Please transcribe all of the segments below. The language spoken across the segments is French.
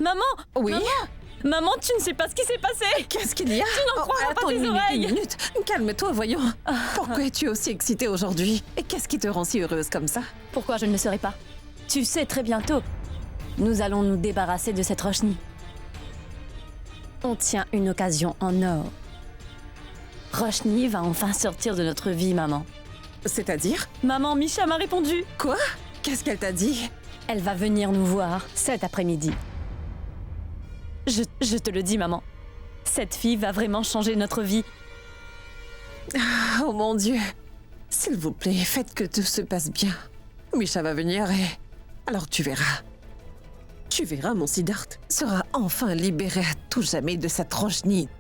Maman! Oui. Maman, tu ne sais pas ce qui s'est passé! Qu'est-ce qu'il y a? Tu n'en croiras pas attends tes une oreilles! minute. Calme-toi, voyons. Pourquoi es-tu aussi excitée aujourd'hui? Et qu'est-ce qui te rend si heureuse comme ça? Pourquoi je ne le serais pas? Tu sais, très bientôt, nous allons nous débarrasser de cette Roshni. On tient une occasion en or. Roshni va enfin sortir de notre vie, maman. C'est-à-dire? Maman, Misha m'a répondu. Quoi? Qu'est-ce qu'elle t'a dit? Elle va venir nous voir cet après-midi. Je te le dis, maman. Cette fille va vraiment changer notre vie. Oh mon Dieu. S'il vous plaît, faites que tout se passe bien. Misha va venir et... alors tu verras. Tu verras, mon Siddharth sera enfin libéré à tout jamais de cette Roshni.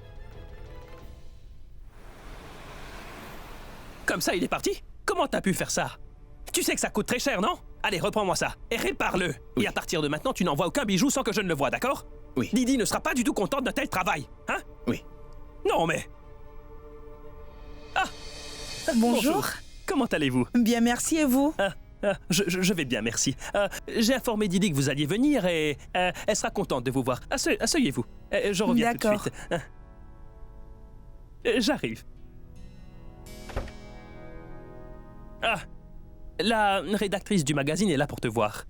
Comme ça, il est parti? Comment t'as pu faire ça? Tu sais que ça coûte très cher, non? Allez, reprends-moi ça et répare-le. Oui. Et à partir de maintenant, tu n'envoies aucun bijou sans que je ne le voie, d'accord? Oui. Didi ne sera pas du tout contente d'un tel travail, hein? Oui. Non, mais... Ah! Bonjour. Comment allez-vous? Bien, merci, et vous? Je vais bien, merci. J'ai informé Didi que vous alliez venir et elle sera contente de vous voir. Asseyez-vous. Je reviens tout de D'accord. suite. J'arrive. Ah! La rédactrice du magazine est là pour te voir.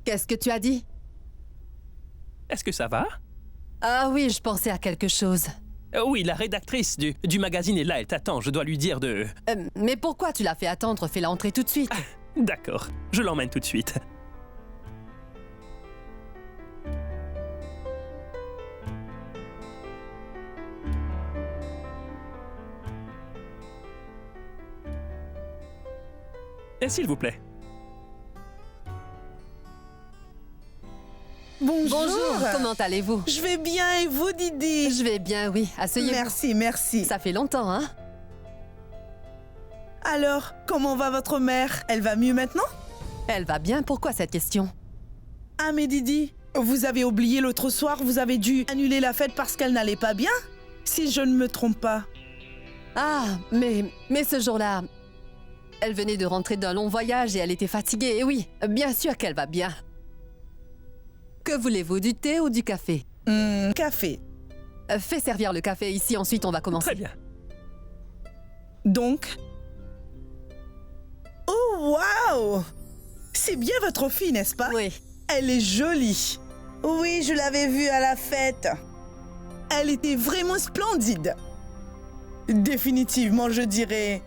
Qu'est-ce que tu as dit? Est-ce que ça va? Ah oui, je pensais à quelque chose. Oui, la rédactrice du magazine est là, elle t'attend. Je dois lui dire de... Mais pourquoi tu l'as fait attendre? Fais-la entrer tout de suite. D'accord, je l'emmène tout de suite. Et s'il vous plaît. Bonjour, comment allez-vous? Je vais bien, et vous, Didi? Je vais bien, oui. Asseyez-vous. Merci, merci. Ça fait longtemps, hein? Alors, comment va votre mère? Elle va mieux maintenant? Elle va bien, pourquoi cette question? Ah, mais Didi, vous avez oublié l'autre soir, vous avez dû annuler la fête parce qu'elle n'allait pas bien? Si je ne me trompe pas. Ah, mais ce jour-là, elle venait de rentrer d'un long voyage et elle était fatiguée. Et oui, bien sûr qu'elle va bien. Que voulez-vous, du thé ou du café? Café. Fais servir le café ici, ensuite on va commencer. Très bien. Donc... Oh, waouh! C'est bien votre fille, n'est-ce pas? Oui. Elle est jolie. Oui, je l'avais vue à la fête. Elle était vraiment splendide. Définitivement, je dirais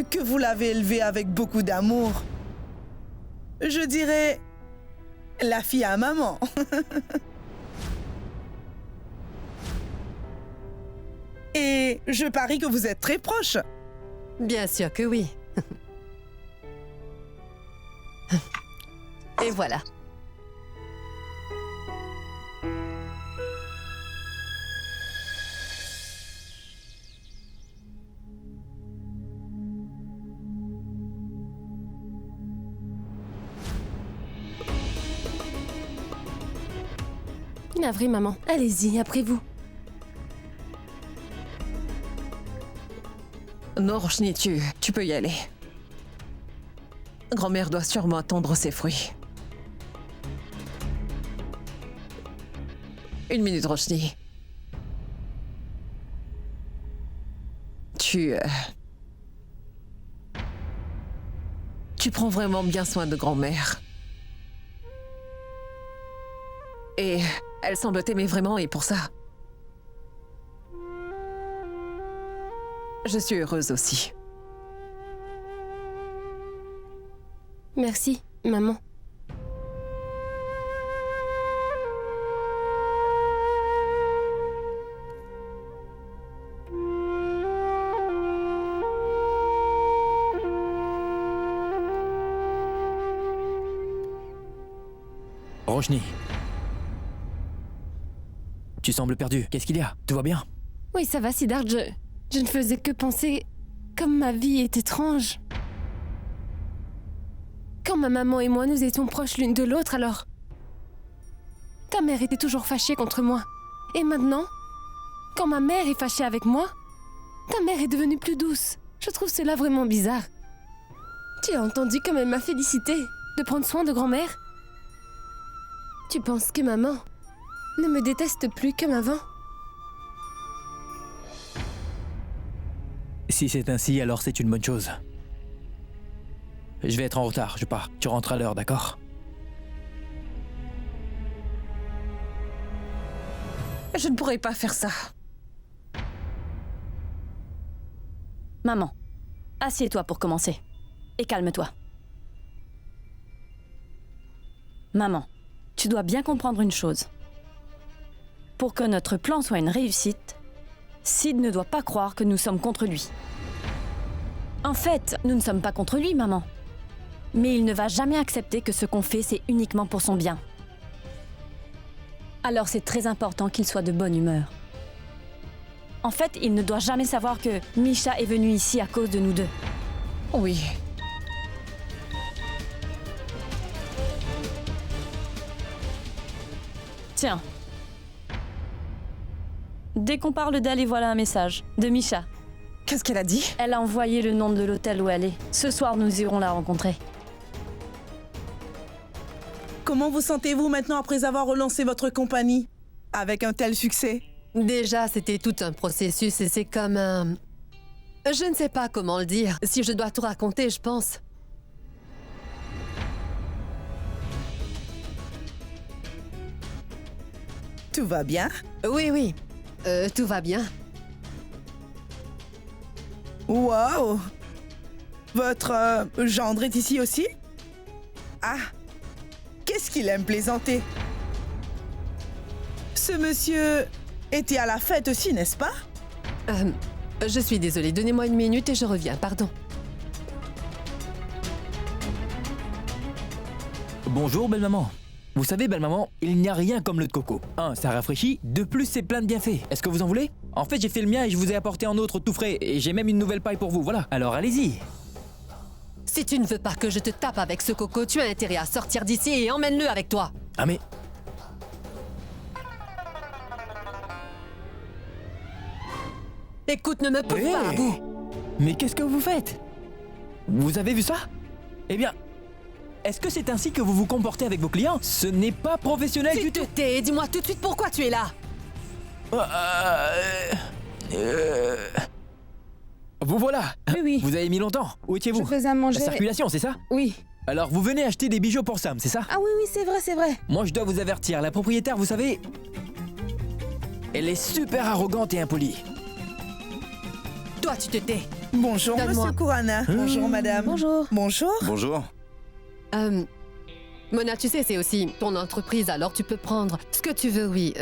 que vous l'avez élevée avec beaucoup d'amour. Je dirais la fille à maman. Et je parie que vous êtes très proches. Bien sûr que oui. Et voilà. Navré, maman. Allez-y, après vous. Non, Roshni, tu peux y aller. Grand-mère doit sûrement attendre ses fruits. Une minute, Roshni. Tu prends vraiment bien soin de grand-mère. Et elle semble t'aimer vraiment, et pour ça, je suis heureuse aussi. Merci, maman. Roshni. Tu sembles perdu. Qu'est-ce qu'il y a? Tout va bien? Oui, ça va, Siddharth. Je ne faisais que penser comme ma vie est étrange. Quand ma maman et moi, nous étions proches l'une de l'autre, alors... Ta mère était toujours fâchée contre moi. Et maintenant, quand ma mère est fâchée avec moi, ta mère est devenue plus douce. Je trouve cela vraiment bizarre. Tu as entendu comme elle m'a félicité de prendre soin de grand-mère? Tu penses que maman ne me déteste plus comme avant? Si c'est ainsi, alors c'est une bonne chose. Je vais être en retard, je pars. Tu rentres à l'heure, d'accord? Je ne pourrais pas faire ça. Maman, assieds-toi pour commencer. Et calme-toi. Maman, tu dois bien comprendre une chose. Pour que notre plan soit une réussite, Sid ne doit pas croire que nous sommes contre lui. En fait, nous ne sommes pas contre lui, maman. Mais il ne va jamais accepter que ce qu'on fait, c'est uniquement pour son bien. Alors c'est très important qu'il soit de bonne humeur. En fait, il ne doit jamais savoir que Misha est venue ici à cause de nous deux. Oui. Tiens. Dès qu'on parle d'elle, et voilà un message de Misha. Qu'est-ce qu'elle a dit? Elle a envoyé le nom de l'hôtel où elle est. Ce soir, nous irons la rencontrer. Comment vous sentez-vous maintenant après avoir relancé votre compagnie avec un tel succès? Déjà, c'était tout un processus et c'est comme un... Je ne sais pas comment le dire. Si je dois tout raconter, je pense. Tout va bien? Oui, oui. Tout va bien. Wow! Votre gendre est ici aussi? Ah! Qu'est-ce qu'il aime plaisanter? Ce monsieur était à la fête aussi, n'est-ce pas? Je suis désolée. Donnez-moi une minute et je reviens. Pardon. Bonjour, belle-maman. Vous savez, belle-maman, il n'y a rien comme l'eau de coco. 1, ça rafraîchit. De plus, c'est plein de bienfaits. Est-ce que vous en voulez? En fait, j'ai fait le mien et je vous ai apporté un autre tout frais. Et j'ai même une nouvelle paille pour vous, voilà. Alors, allez-y. Si tu ne veux pas que je te tape avec ce coco, tu as intérêt à sortir d'ici et emmène-le avec toi. Ah mais... Écoute, ne me pousse pas à bout. Mais qu'est-ce que vous faites? Vous avez vu ça? Eh bien... Est-ce que c'est ainsi que vous vous comportez avec vos clients? Ce n'est pas professionnel Tu du te tout. tais et dis-moi tout de suite pourquoi tu es là. Vous voilà. Oui, oui. Vous avez mis longtemps. Où étiez-vous? Je faisais à manger. La circulation, c'est ça? Oui. Alors vous venez acheter des bijoux pour Sam, c'est ça? Ah oui, oui, c'est vrai, c'est vrai. Moi je dois vous avertir, la propriétaire, vous savez... Elle est super arrogante et impolie. Toi, tu te tais. Bonjour, Donne-moi. monsieur Kurana. Bonjour, madame. Bonjour. Bonjour. Bonjour. Mona, tu sais, c'est aussi ton entreprise, alors tu peux prendre ce que tu veux, oui.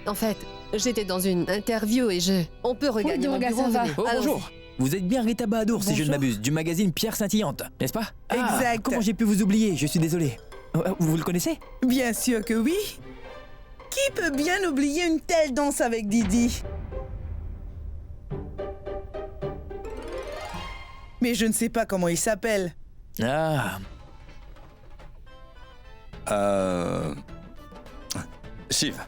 En fait, j'étais dans une interview et on peut regagner mon regarde, bureau. ça va. venez. Oh Allons-y. bonjour. Vous êtes bien Rita Bahadur, si je ne Bonjour. m'abuse, du magazine Pierre Scintillante, n'est-ce pas? Ah, Exact. comment j'ai pu vous oublier? Je suis désolé. Vous le connaissez? Bien sûr que oui. Qui peut bien oublier une telle danse avec Didi? Mais je ne sais pas comment il s'appelle. Ah, Shiv.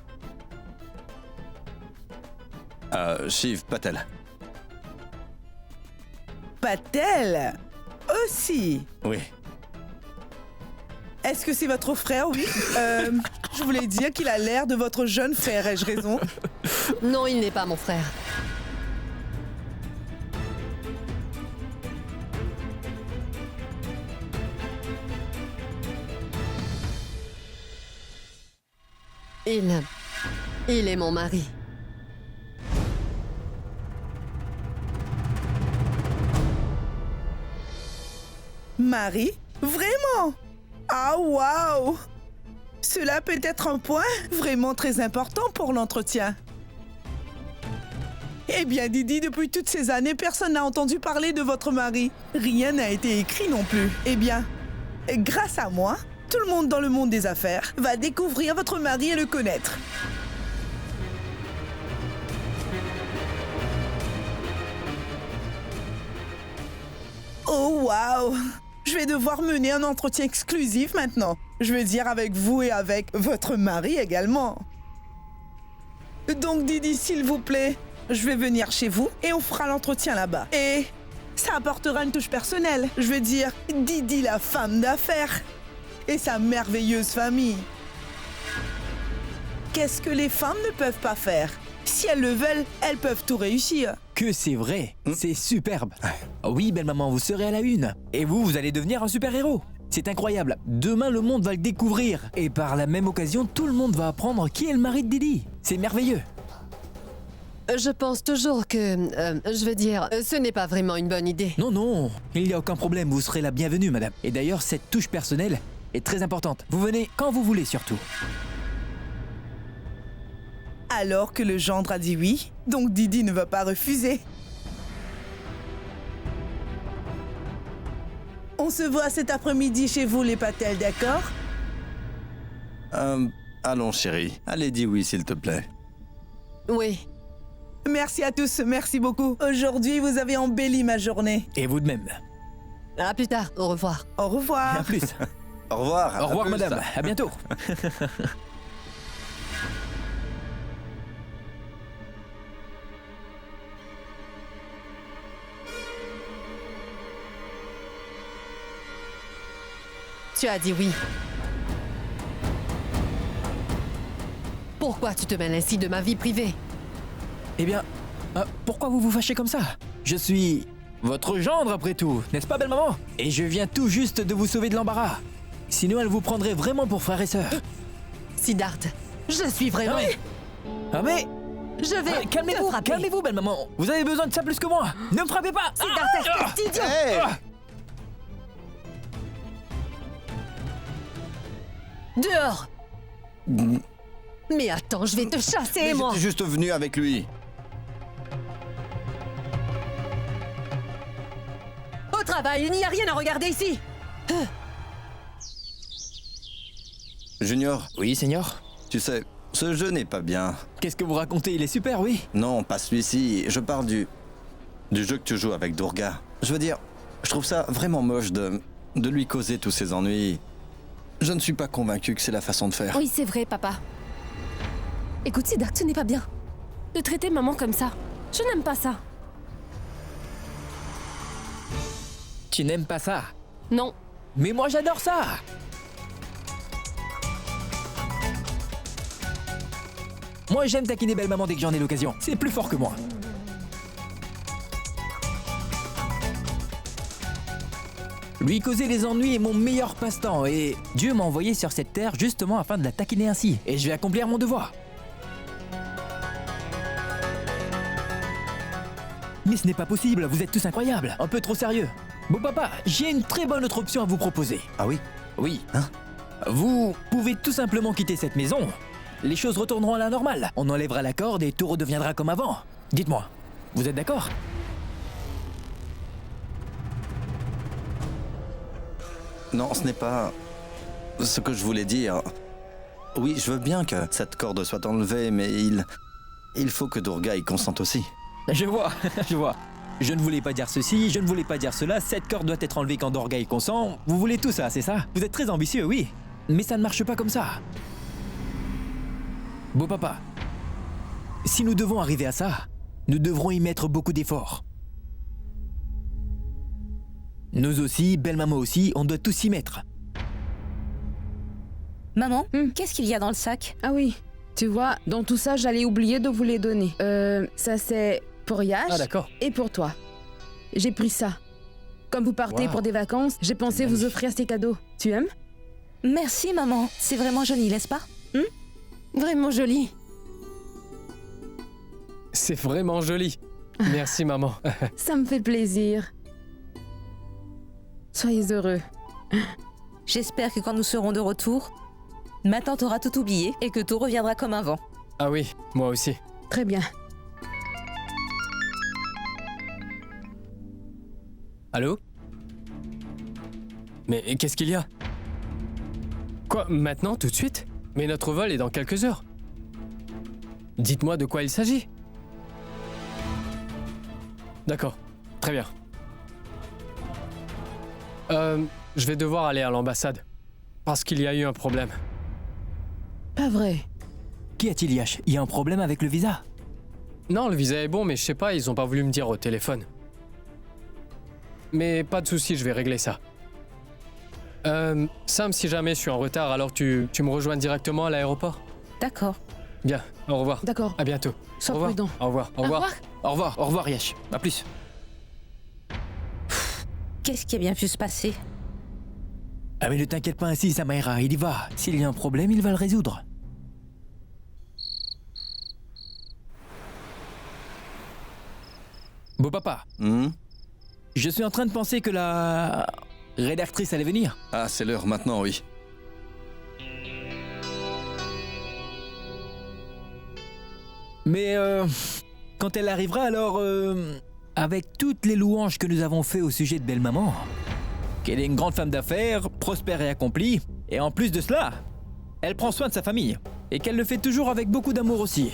Shiv Patel. Patel aussi. Oui. Est-ce que c'est votre frère, oui? Je voulais dire qu'il a l'air de votre jeune frère, ai-je raison? Non, il n'est pas mon frère. Il est mon mari. Marie? Vraiment? Ah, waouh! Cela peut être un point vraiment très important pour l'entretien. Eh bien, Didi, depuis toutes ces années, personne n'a entendu parler de votre mari. Rien n'a été écrit non plus. Eh bien, grâce à moi, tout le monde dans le monde des affaires va découvrir votre mari et le connaître. Oh, waouh! Je vais devoir mener un entretien exclusif maintenant. Je veux dire avec vous et avec votre mari également. Donc, Didi, s'il vous plaît, je vais venir chez vous et on fera l'entretien là-bas. Et ça apportera une touche personnelle. Je veux dire, Didi, la femme d'affaires, et sa merveilleuse famille. qu'est-ce que les femmes ne peuvent pas faire? Si elles le veulent, elles peuvent tout réussir. Que c'est vrai, c'est superbe. Oui, belle maman, vous serez à la une. Et vous allez devenir un super-héros. C'est incroyable. Demain, le monde va le découvrir. Et par la même occasion, tout le monde va apprendre qui est le mari de Didi. C'est merveilleux. Je pense toujours que... je veux dire, ce n'est pas vraiment une bonne idée. Non, non, il n'y a aucun problème. Vous serez la bienvenue, madame. Et d'ailleurs, cette touche personnelle est très importante. Vous venez quand vous voulez, surtout. Alors que le gendre a dit oui, donc Didi ne va pas refuser. On se voit cet après-midi chez vous, les Patel, d'accord? Allons, chérie. Allez, dis oui, s'il te plaît. Oui. Merci à tous, merci beaucoup. Aujourd'hui, vous avez embelli ma journée. Et vous de même. À plus tard, au revoir. Au revoir. À plus. Au revoir. Au revoir, à plus. madame. À bientôt. Tu as dit oui. Pourquoi tu te mêles ainsi de ma vie privée? Eh bien, pourquoi vous vous fâchez comme ça? Je suis votre gendre après tout, n'est-ce pas, belle maman? Et je viens tout juste de vous sauver de l'embarras. Sinon, elle vous prendrait vraiment pour frère et sœur. Siddharth, je suis vraiment... Ah mais... Je vais calmez-vous, te frapper. calmez-vous, belle maman. Vous avez besoin de ça plus que moi. Ne me frappez pas. Siddharth, espèce d'idiot! Hey! Dehors! Mais attends, je vais te chasser, Mais moi! j'étais juste venu avec lui. Au travail, il n'y a rien à regarder ici! Junior, Oui, Seigneur. tu sais, ce jeu n'est pas bien. Qu'est-ce que vous racontez? Il est super, oui. Non, pas celui-ci. Je parle du jeu que tu joues avec Durga. Je veux dire, je trouve ça vraiment moche de lui causer tous ses ennuis. Je ne suis pas convaincu que c'est la façon de faire. Oui, c'est vrai, papa. Écoute, Siddharth, ce n'est pas bien. De traiter maman comme ça. Je n'aime pas ça. Tu n'aimes pas ça? Non. Mais moi, j'adore ça. Moi, j'aime taquiner belle maman dès que j'en ai l'occasion. C'est plus fort que moi. Lui causer les ennuis est mon meilleur passe-temps et Dieu m'a envoyé sur cette terre justement afin de la taquiner ainsi. Et je vais accomplir mon devoir. Mais ce n'est pas possible, vous êtes tous incroyables. Un peu trop sérieux. Bon papa, j'ai une très bonne autre option à vous proposer. Ah oui? Oui. Vous pouvez tout simplement quitter cette maison. Les choses retourneront à la normale. On enlèvera la corde et tout redeviendra comme avant. Dites-moi, vous êtes d'accord? Non, ce n'est pas ce que je voulais dire. Oui, je veux bien que cette corde soit enlevée, mais il faut que Durga y consente aussi. Je vois, je vois. Je ne voulais pas dire ceci, je ne voulais pas dire cela. Cette corde doit être enlevée quand Durga y consent. Vous voulez tout ça, c'est ça? Vous êtes très ambitieux, oui. Mais ça ne marche pas comme ça. Beau papa, si nous devons arriver à ça, nous devrons y mettre beaucoup d'efforts. Nous aussi, belle maman aussi, on doit tous s'y mettre. Maman, qu'est-ce qu'il y a dans le sac? Ah oui, tu vois, dans tout ça, j'allais oublier de vous les donner. Ça c'est pour Yash Ah d'accord. et pour toi. J'ai pris ça. Comme vous partez Wow. pour des vacances, j'ai pensé vous offrir ces cadeaux. Tu aimes? Merci maman, c'est vraiment joli, n'est-ce pas? Vraiment joli. C'est vraiment joli. Merci maman. Ça me fait plaisir. Soyez heureux. J'espère que quand nous serons de retour, ma tante aura tout oublié et que tout reviendra comme avant. Ah oui, moi aussi. Très bien. Allô? Mais qu'est-ce qu'il y a? Quoi, maintenant, tout de suite? Mais notre vol est dans quelques heures. Dites-moi de quoi il s'agit. D'accord, très bien. Je vais devoir aller à l'ambassade. Parce qu'il y a eu un problème. Pas vrai. Qu'y a-t-il, Yash? Il y a un problème avec le visa? Non, le visa est bon, mais je sais pas, ils ont pas voulu me dire au téléphone. Mais pas de souci, je vais régler ça. Sam, si jamais je suis en retard, alors tu me rejoins directement à l'aéroport? D'accord. Bien, au revoir. D'accord. À bientôt. Sois Au revoir. prudent. Au revoir. Au revoir. Au revoir. Au revoir, Yash. À plus. Qu'est-ce qui a bien pu se passer? Ah mais ne t'inquiète pas ainsi, Samaira, il y va. S'il y a un problème, il va le résoudre. Beau papa, je suis en train de penser que la rédactrice allait venir. Ah, c'est l'heure maintenant, oui. Mais quand elle arrivera, alors avec toutes les louanges que nous avons fait au sujet de Belle-Maman, qu'elle est une grande femme d'affaires, prospère et accomplie, et en plus de cela, elle prend soin de sa famille, et qu'elle le fait toujours avec beaucoup d'amour aussi.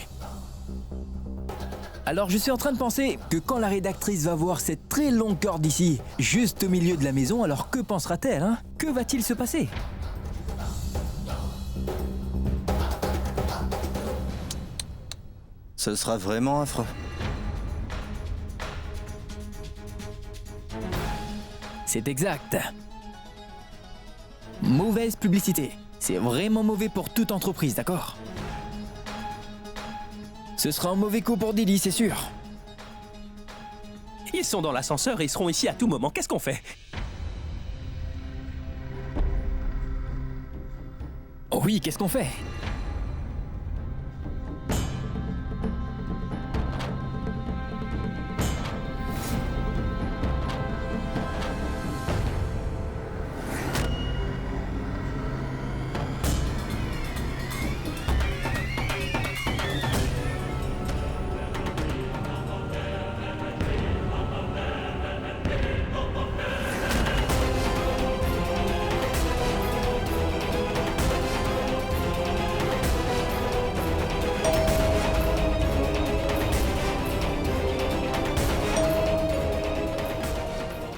Alors je suis en train de penser que quand la rédactrice va voir cette très longue corde ici, juste au milieu de la maison, alors que pensera-t-elle, hein? Que va-t-il se passer? Ce sera vraiment affreux. C'est exact. Mauvaise publicité. C'est vraiment mauvais pour toute entreprise, d'accord? Ce sera un mauvais coup pour Didi, c'est sûr. Ils sont dans l'ascenseur et ils seront ici à tout moment. Qu'est-ce qu'on fait? Oh oui, qu'est-ce qu'on fait?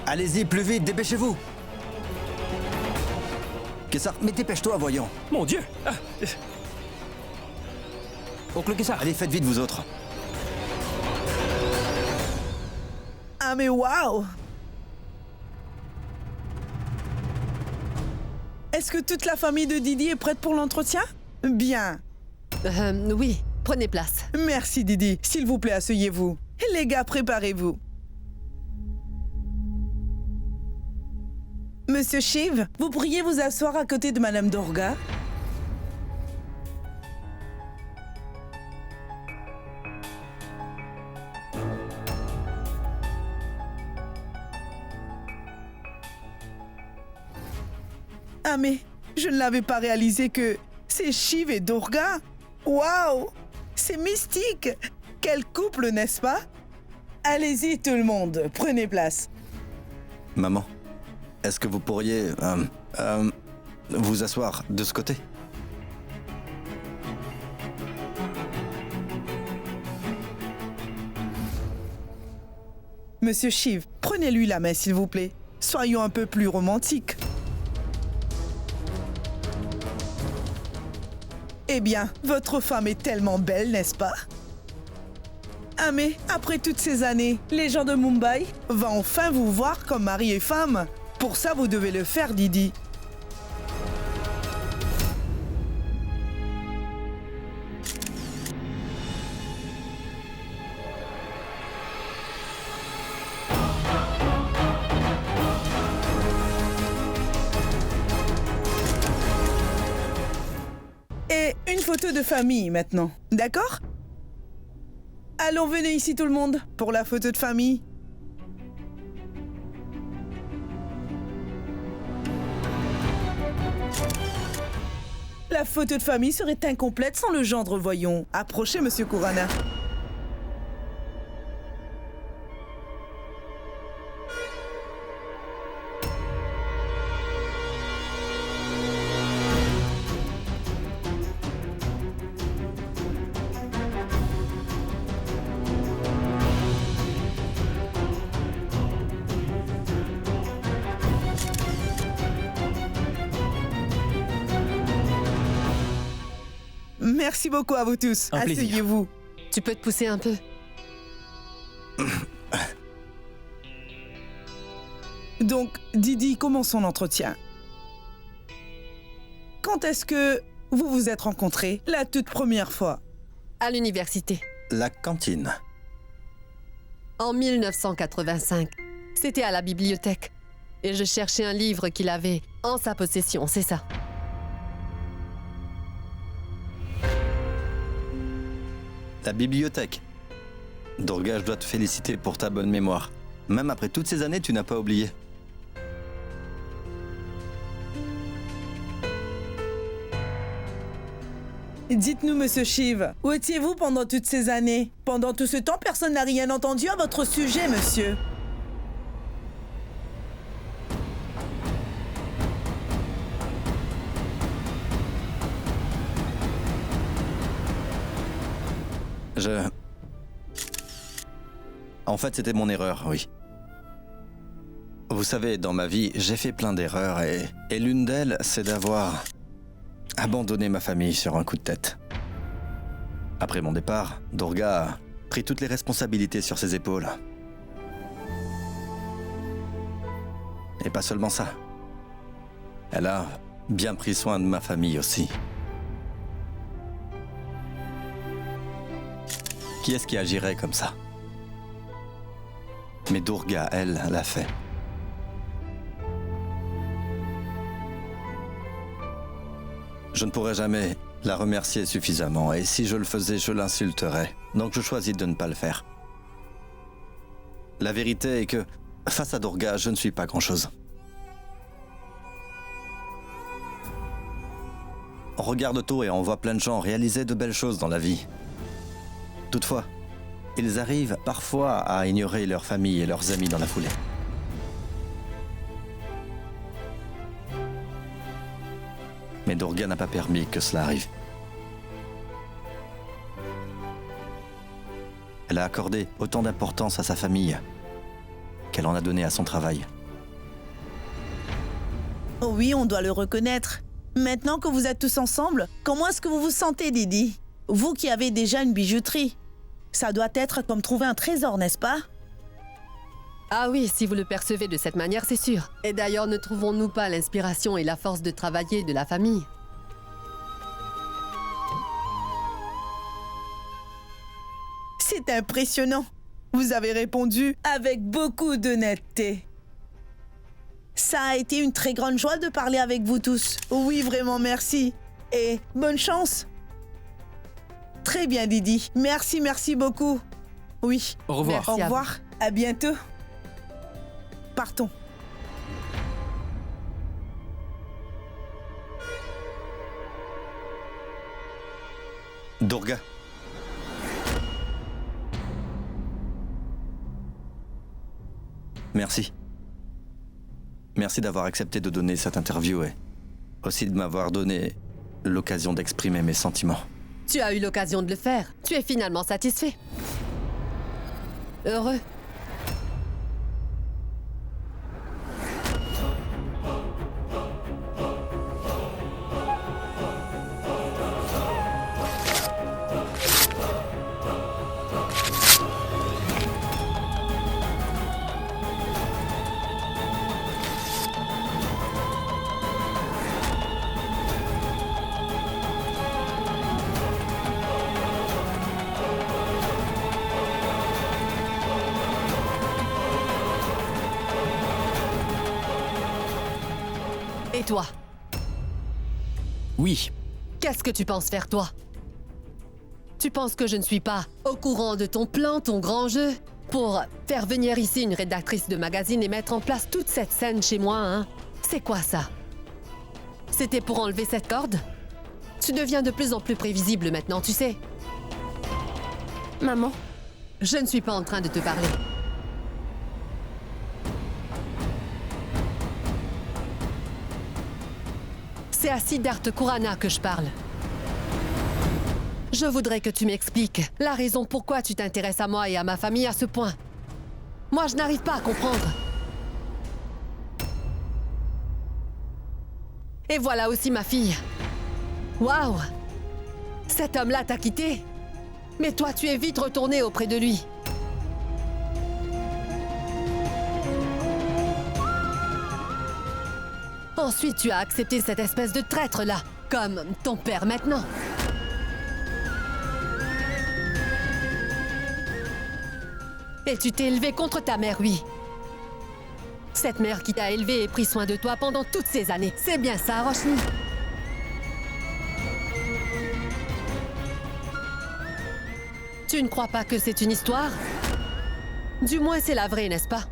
Allez-y, plus vite, dépêchez-vous. Kessar, mais dépêche-toi, voyons. Mon Dieu! Oncle Kessar. Allez, faites vite, vous autres. Ah mais waouh! Est-ce que toute la famille de Didi est prête pour l'entretien? Bien. Oui, prenez place. Merci Didi. S'il vous plaît, asseyez-vous. Les gars, préparez-vous. Monsieur Shiv, vous pourriez vous asseoir à côté de Madame Dorga? Ah mais, je ne l'avais pas réalisé que c'est Shiv et Dorga. Waouh! C'est mystique! Quel couple, n'est-ce pas? Allez-y tout le monde, prenez place. Maman, est-ce que vous pourriez vous asseoir de ce côté? Monsieur Shiv, prenez-lui la main s'il vous plaît. Soyons un peu plus romantiques. Eh bien, votre femme est tellement belle, n'est-ce pas? Ah mais, après toutes ces années, les gens de Mumbai vont enfin vous voir comme mari et femme. Pour ça, vous devez le faire, Didi. Et une photo de famille maintenant, d'accord? Allons, venez ici tout le monde, pour la photo de famille. La photo de famille serait incomplète sans le gendre, voyons. Approchez, monsieur Kurana. Merci beaucoup à vous tous. Un plaisir. Asseyez-vous. Tu peux te pousser un peu? Donc, Didi, commençons l'entretien. Quand est-ce que vous vous êtes rencontrés la toute première fois? à l'université. La cantine. En 1985. C'était à la bibliothèque. Et je cherchais un livre qu'il avait en sa possession, c'est ça. La bibliothèque. Durga, je dois te féliciter pour ta bonne mémoire. Même après toutes ces années, tu n'as pas oublié. Dites-nous, monsieur Shiv, où étiez-vous pendant toutes ces années? Pendant tout ce temps, personne n'a rien entendu à votre sujet, monsieur. En fait, c'était mon erreur, oui. Vous savez, dans ma vie, j'ai fait plein d'erreurs et l'une d'elles, c'est d'avoir abandonné ma famille sur un coup de tête. Après mon départ, Durga a pris toutes les responsabilités sur ses épaules. Et pas seulement ça. Elle a bien pris soin de ma famille aussi. Qui est-ce qui agirait comme ça? Mais Durga, elle, l'a fait. Je ne pourrais jamais la remercier suffisamment, et si je le faisais, je l'insulterais. Donc je choisis de ne pas le faire. La vérité est que, face à Durga, je ne suis pas grand-chose. On regarde tôt et on voit plein de gens réaliser de belles choses dans la vie. Toutefois, ils arrivent parfois à ignorer leur famille et leurs amis dans la foulée. Mais Durga n'a pas permis que cela arrive. Elle a accordé autant d'importance à sa famille qu'elle en a donné à son travail. Oh oui, on doit le reconnaître. Maintenant que vous êtes tous ensemble, comment est-ce que vous vous sentez, Didi? Vous qui avez déjà une bijouterie. Ça doit être comme trouver un trésor, n'est-ce pas? Ah oui, si vous le percevez de cette manière, c'est sûr. Et d'ailleurs, ne trouvons-nous pas l'inspiration et la force de travailler de la famille? C'est impressionnant. Vous avez répondu avec beaucoup d'honnêteté. Ça a été une très grande joie de parler avec vous tous. Oui, vraiment, merci. Et bonne chance. Très bien, Didi. Merci, merci beaucoup. Oui. Au revoir. Merci. Au revoir. À bientôt. Partons. Durga. Merci. Merci d'avoir accepté de donner cette interview et aussi de m'avoir donné l'occasion d'exprimer mes sentiments. Tu as eu l'occasion de le faire. Tu es finalement satisfait. Heureux. Et toi? Oui. Qu'est-ce que tu penses faire, toi? Tu penses que je ne suis pas au courant de ton plan, ton grand jeu? Pour faire venir ici une rédactrice de magazine et mettre en place toute cette scène chez moi, hein? C'est quoi ça? C'était pour enlever cette corde? Tu deviens de plus en plus prévisible maintenant, tu sais. Maman, Je ne suis pas en train de te parler. C'est à Siddharth Khurana que je parle. Je voudrais que tu m'expliques la raison pourquoi tu t'intéresses à moi et à ma famille à ce point. Moi, je n'arrive pas à comprendre. Et voilà aussi ma fille. Waouh! Cet homme-là t'a quitté. Mais toi, tu es vite retourné auprès de lui. Ensuite, tu as accepté cette espèce de traître-là, comme ton père maintenant. Et tu t'es élevé contre ta mère, oui. Cette mère qui t'a élevé et pris soin de toi pendant toutes ces années. C'est bien ça, Roshni. Tu ne crois pas que c'est une histoire? Du moins, c'est la vraie, n'est-ce pas?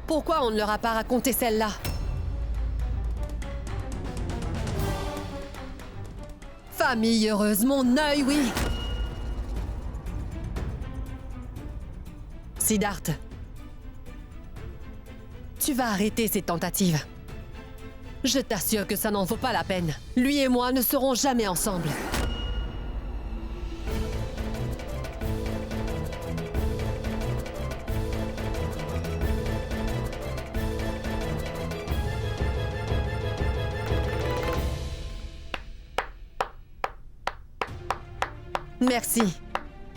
Pourquoi on ne leur a pas raconté celle-là? Famille heureuse, mon œil, oui! Siddharth, tu vas arrêter ces tentatives. Je t'assure que ça n'en vaut pas la peine. Lui et moi ne serons jamais ensemble. Merci.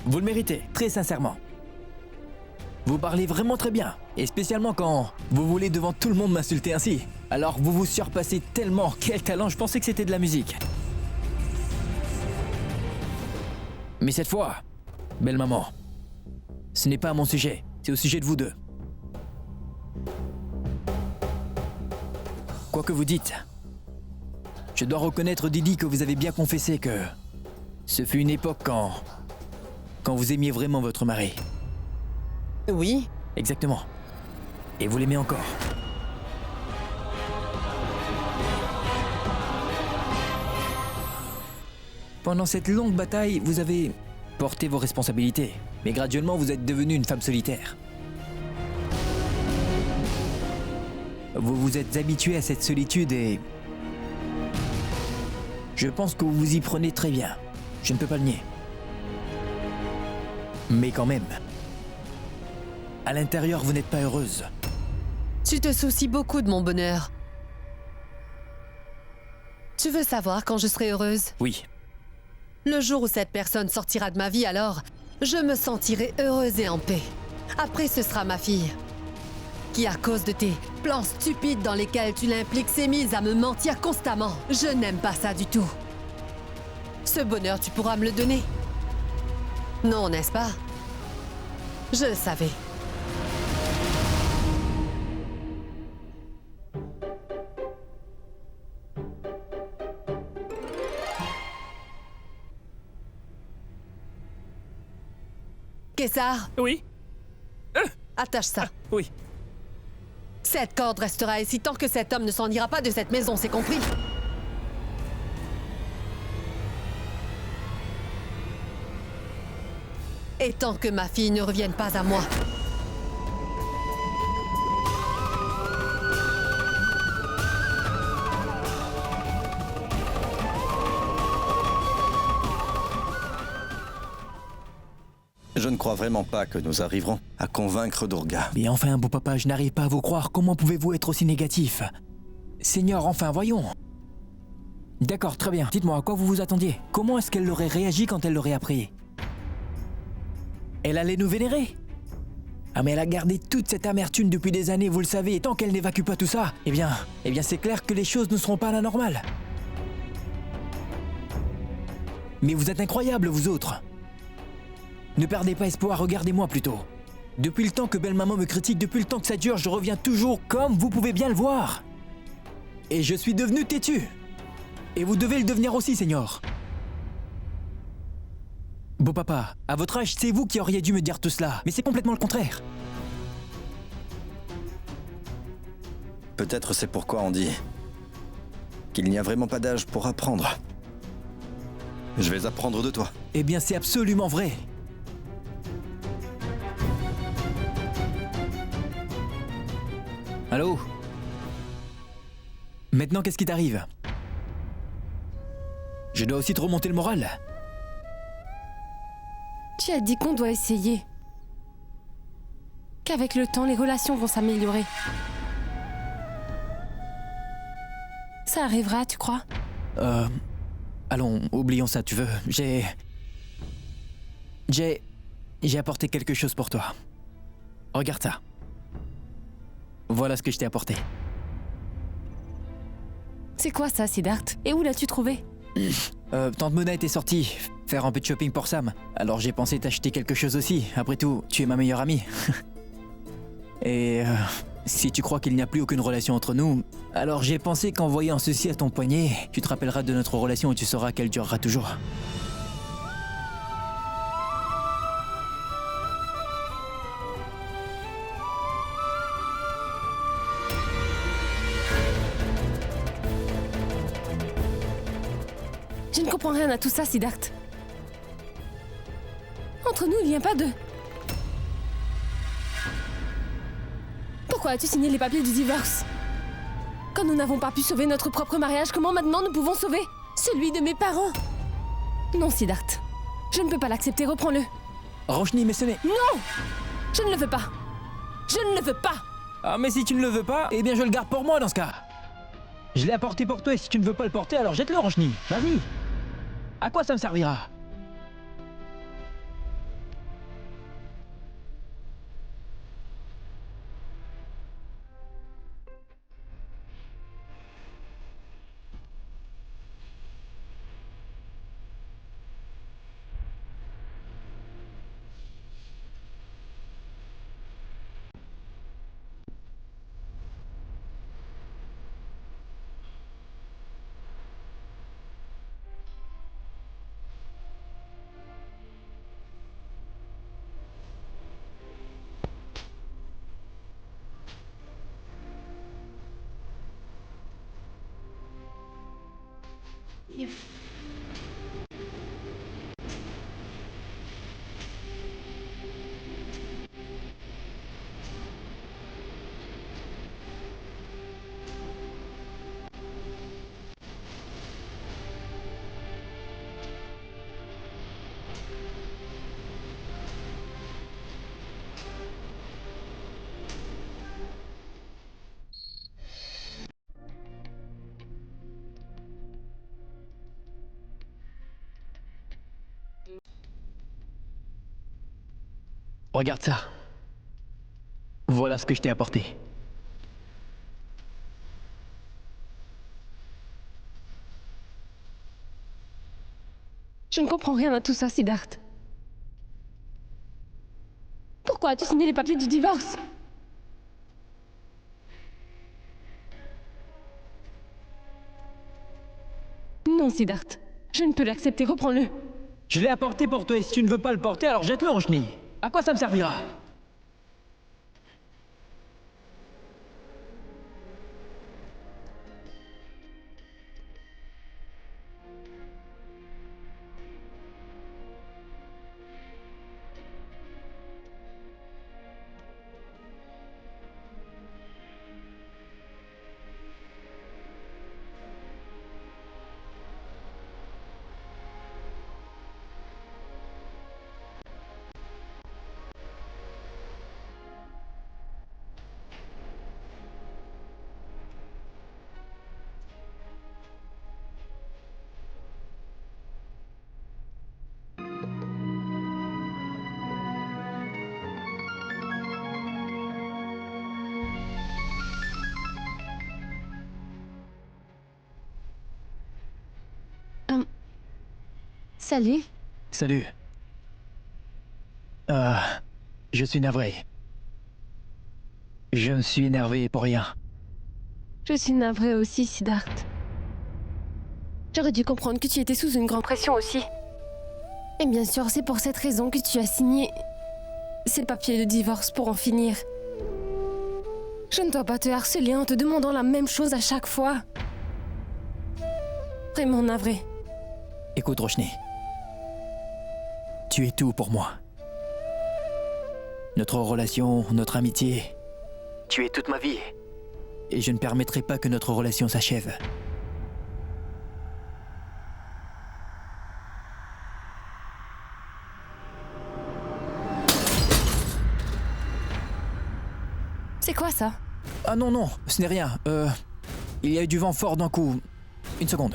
Vous le méritez, très sincèrement. Vous parlez vraiment très bien, et spécialement quand vous voulez devant tout le monde m'insulter ainsi. Alors vous vous surpassez tellement, quel talent, je pensais que c'était de la musique. Mais cette fois, belle maman, ce n'est pas à mon sujet, c'est au sujet de vous deux. Quoi que vous dites, je dois reconnaître, Didi, que vous avez bien confessé que ce fut une époque quand vous aimiez vraiment votre mari. Oui. Exactement. Et vous l'aimez encore. Pendant cette longue bataille, vous avez porté vos responsabilités. Mais graduellement, vous êtes devenue une femme solitaire. Vous vous êtes habitué à cette solitude et... je pense que vous vous y prenez très bien. Je ne peux pas le nier. Mais quand même... à l'intérieur, vous n'êtes pas heureuse. Tu te soucies beaucoup de mon bonheur. Tu veux savoir quand je serai heureuse? Oui. Le jour où cette personne sortira de ma vie, alors, je me sentirai heureuse et en paix. Après, ce sera ma fille, qui, à cause de tes plans stupides dans lesquels tu l'impliques, s'est mise à me mentir constamment. Je n'aime pas ça du tout. Ce bonheur, tu pourras me le donner? Non, n'est-ce pas? Je le savais. Kessar, Oui? attache ça. Oui. Cette corde restera ici tant que cet homme ne s'en ira pas de cette maison, c'est compris? Et tant que ma fille ne revienne pas à moi. Je ne crois vraiment pas que nous arriverons à convaincre Durga. Mais enfin, beau papa, je n'arrive pas à vous croire. Comment pouvez-vous être aussi négatif? Seigneur, enfin, voyons. D'accord, très bien. Dites-moi, à quoi vous vous attendiez? Comment est-ce qu'elle aurait réagi quand elle l'aurait appris? Elle allait nous vénérer? Ah, mais elle a gardé toute cette amertume depuis des années, vous le savez, et tant qu'elle n'évacue pas tout ça, eh bien, c'est clair que les choses ne seront pas à la normale. Mais vous êtes incroyables, vous autres. Ne perdez pas espoir, regardez-moi plutôt. Depuis le temps que belle-maman me critique, depuis le temps que ça dure, je reviens toujours comme vous pouvez bien le voir. Et je suis devenu têtu. Et vous devez le devenir aussi, Seigneur. Beau papa, à votre âge, c'est vous qui auriez dû me dire tout cela, mais c'est complètement le contraire. Peut-être c'est pourquoi on dit qu'il n'y a vraiment pas d'âge pour apprendre. Je vais apprendre de toi. Eh bien, c'est absolument vrai. Allô? Maintenant, qu'est-ce qui t'arrive? Je dois aussi te remonter le moral. Tu as dit qu'on doit essayer. Qu'avec le temps, les relations vont s'améliorer. Ça arrivera, tu crois? Allons, oublions ça, tu veux. J'ai apporté quelque chose pour toi. Regarde ça. Voilà ce que je t'ai apporté. C'est quoi ça, Siddharth? Et où l'as-tu trouvé? Tante Mona était sortie faire un peu de shopping pour Sam. Alors j'ai pensé t'acheter quelque chose aussi. Après tout, tu es ma meilleure amie. Et si tu crois qu'il n'y a plus aucune relation entre nous, alors j'ai pensé qu'en voyant ceci à ton poignet, tu te rappelleras de notre relation et tu sauras qu'elle durera toujours. Je ne comprends rien à tout ça, Siddharth. Entre nous, il n'y a pas de... Pourquoi as-tu signé les papiers du divorce? Quand nous n'avons pas pu sauver notre propre mariage, comment maintenant nous pouvons sauver celui de mes parents? Non, Siddharth. Je ne peux pas l'accepter, reprends-le. Roshni, mais ce n'est... Non! Je ne le veux pas. Je ne le veux pas. Ah, mais si tu ne le veux pas, eh bien je le garde pour moi dans ce cas. Je l'ai apporté pour toi et si tu ne veux pas le porter, alors jette-le, Roshni. Vas-y. À quoi ça me servira? Regarde ça. Voilà ce que je t'ai apporté. Je ne comprends rien à tout ça, Siddharth. Pourquoi as-tu signé les papiers du divorce? Non, Siddharth. Je ne peux l'accepter, reprends-le. Je l'ai apporté pour toi et si tu ne veux pas le porter, alors jette-le, Roshni. À quoi ça me servira? Salut. Salut. Je suis navré. Je me suis énervé pour rien. Je suis navrée aussi, Siddharth. J'aurais dû comprendre que tu étais sous une grande pression aussi. Et bien sûr, c'est pour cette raison que tu as signé ces papiers de divorce pour en finir. Je ne dois pas te harceler en te demandant la même chose à chaque fois. Vraiment navré. Écoute, Roshni. Tu es tout pour moi. Notre relation, notre amitié. Tu es toute ma vie. Et je ne permettrai pas que notre relation s'achève. C'est quoi ça? Ah non, non, ce n'est rien. Il y a eu du vent fort d'un coup. Une seconde.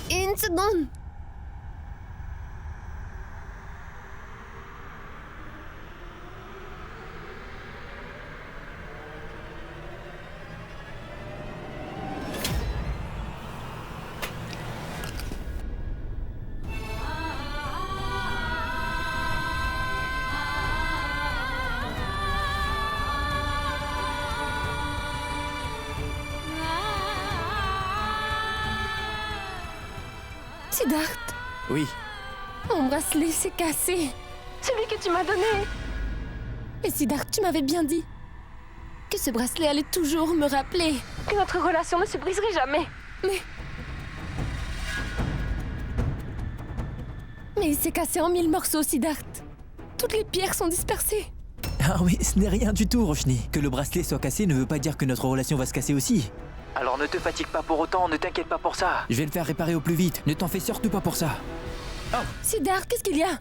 Une seconde. Siddharth, Oui. mon bracelet s'est cassé. Celui que tu m'as donné. Et Siddharth, tu m'avais bien dit que ce bracelet allait toujours me rappeler que notre relation ne se briserait jamais. Mais il s'est cassé en 1000 morceaux, Siddharth. Toutes les pierres sont dispersées. Ah oui, ce n'est rien du tout, Roshni. Que le bracelet soit cassé ne veut pas dire que notre relation va se casser aussi. Alors ne te fatigue pas pour autant, ne t'inquiète pas pour ça. Je vais le faire réparer au plus vite, ne t'en fais surtout pas pour ça. Siddharth, qu'est-ce qu'il y a?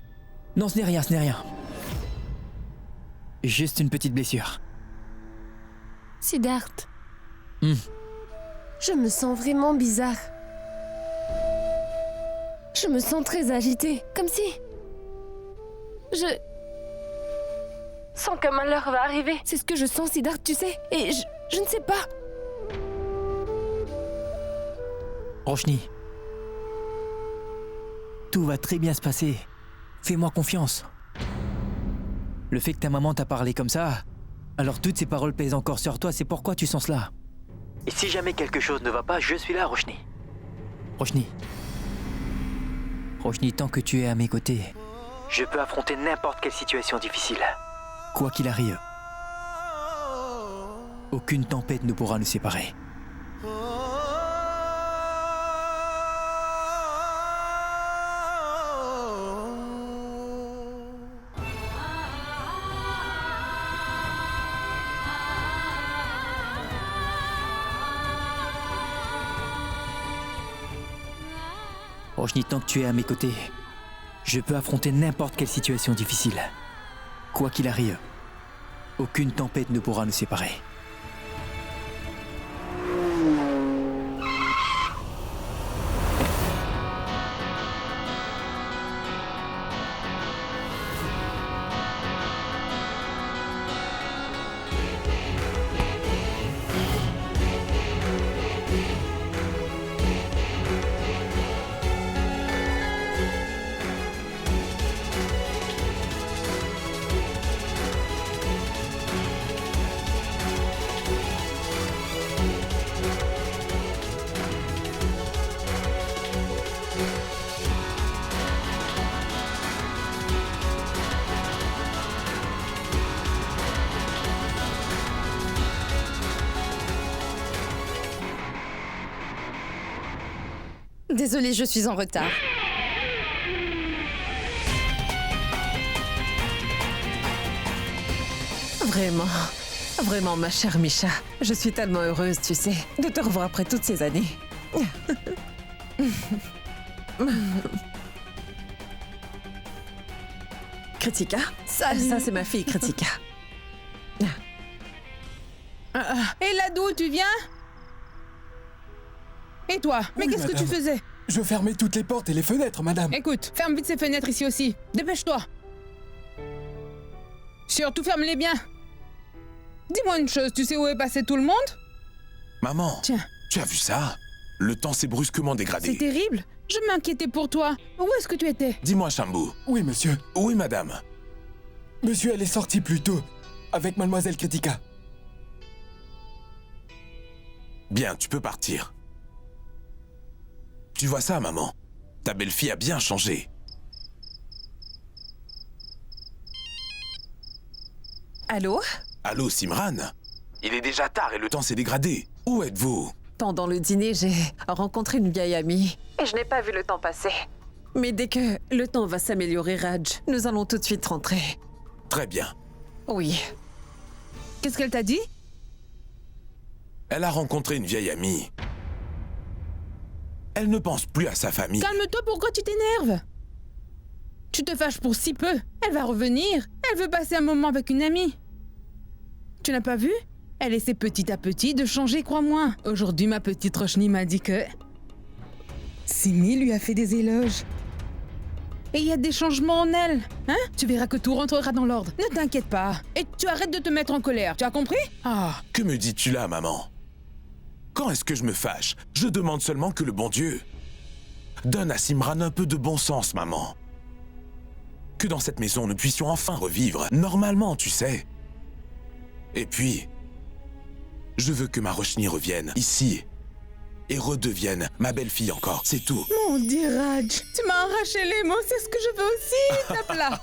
Non, ce n'est rien, ce n'est rien. Juste une petite blessure. Siddharth. Hmm. Je me sens vraiment bizarre. Je me sens très agitée, comme si... Je sens qu'un malheur va arriver. C'est ce que je sens, Siddharth, tu sais. Et je ne sais pas. Roshni, tout va très bien se passer. Fais-moi confiance. Le fait que ta maman t'a parlé comme ça, alors toutes ces paroles pèsent encore sur toi, c'est pourquoi tu sens cela. Et si jamais quelque chose ne va pas, je suis là, Roshni. Roshni. Roshni, tant que tu es à mes côtés, je peux affronter n'importe quelle situation difficile. Quoi qu'il arrive, aucune tempête ne pourra nous séparer. Roshni, tant que tu es à mes côtés, je peux affronter n'importe quelle situation difficile. Quoi qu'il arrive, aucune tempête ne pourra nous séparer. Désolée, je suis en retard. Vraiment, ma chère Misha. Je suis tellement heureuse, tu sais, de te revoir après toutes ces années. Kritika? Salut. Ça, c'est ma fille, Kritika. Et Ladou, tu viens? Et toi? Mais Oui, qu'est-ce que tu madame. faisais? Je fermais toutes les portes et les fenêtres, madame. Écoute, ferme vite ces fenêtres ici aussi. Dépêche-toi. Surtout ferme-les bien. Dis-moi une chose, tu sais où est passé tout le monde? Maman, Tiens. tu as vu ça? Le temps s'est brusquement dégradé. C'est terrible. Je m'inquiétais pour toi. Où est-ce que tu étais? Dis-moi, Shambhu. Oui, monsieur. Oui, madame. Monsieur, elle est sortie plus tôt, avec mademoiselle Kritika. Bien, tu peux partir. Tu vois ça, maman? Ta belle-fille a bien changé. Allô? Allô, Simran? Il est déjà tard et le temps s'est dégradé. Où êtes-vous? Pendant le dîner, j'ai rencontré une vieille amie. Et je n'ai pas vu le temps passer. Mais dès que le temps va s'améliorer, Raj, nous allons tout de suite rentrer. Très bien. Oui. Qu'est-ce qu'elle t'a dit? Elle a rencontré une vieille amie. Elle ne pense plus à sa famille. Calme-toi, pourquoi tu t'énerves? Tu te fâches pour si peu. Elle va revenir. Elle veut passer un moment avec une amie. Tu n'as pas vu? Elle essaie petit à petit de changer, crois-moi. Aujourd'hui, ma petite Roshni m'a dit que... Simi lui a fait des éloges. Et il y a des changements en elle. Hein? Tu verras que tout rentrera dans l'ordre. Ne t'inquiète pas. Et tu arrêtes de te mettre en colère. Tu as compris? Ah. Que me dis-tu là, maman? Quand est-ce que je me fâche? Je demande seulement que le bon Dieu donne à Simran un peu de bon sens, maman. Que dans cette maison, nous puissions enfin revivre normalement, tu sais. Et puis, je veux que ma Roshni revienne ici, et redevienne ma belle-fille encore, c'est tout. Mon Dieu, Raj, tu m'as arraché les mots, c'est ce que je veux aussi, tape là.